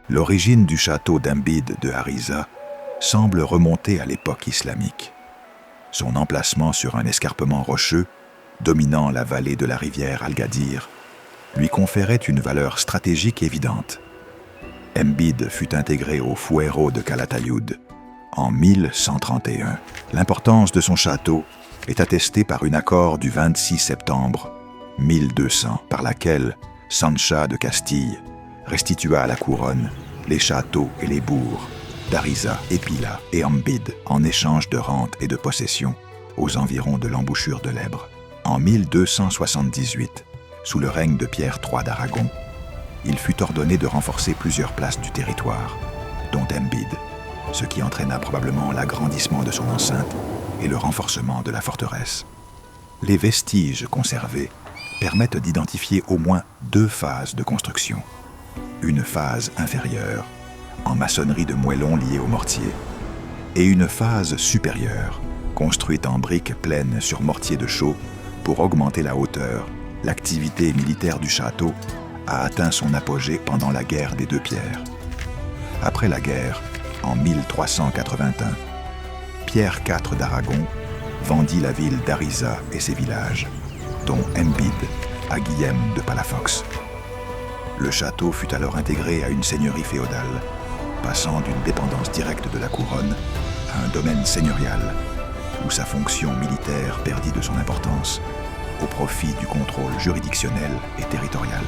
L'origine du château d'Embid de Harissa semble remonter à l'époque islamique. Son emplacement sur un escarpement rocheux, dominant la vallée de la rivière Al-Gadir, lui conférait une valeur stratégique évidente. Embid fut intégré au fuero de Calatayud en 1131. L'importance de son château est attestée par un accord du 26 septembre 1200, par laquelle Sancha de Castille restitua à la couronne les châteaux et les bourgs d'Harissa, Épila et Embid en échange de rentes et de possessions aux environs de l'embouchure de l'Èbre. En 1278, sous le règne de Pierre III d'Aragon, il fut ordonné de renforcer plusieurs places du territoire, dont Embid, ce qui entraîna probablement l'agrandissement de son enceinte et le renforcement de la forteresse. Les vestiges conservés permettent d'identifier au moins 2 phases de construction. Une phase inférieure, en maçonnerie de moellons liée au mortier, et une phase supérieure, construite en briques pleines sur mortier de chaux pour augmenter la hauteur. L'activité militaire du château a atteint son apogée pendant la guerre des 2 pierres. Après la guerre, en 1381, Pierre IV d'Aragon vendit la ville d'Harissa et ses villages, dont Embid, à Guillaume de Palafox. Le château fut alors intégré à une seigneurie féodale, passant d'une dépendance directe de la couronne à un domaine seigneurial, où sa fonction militaire perdit de son importance au profit du contrôle juridictionnel et territorial.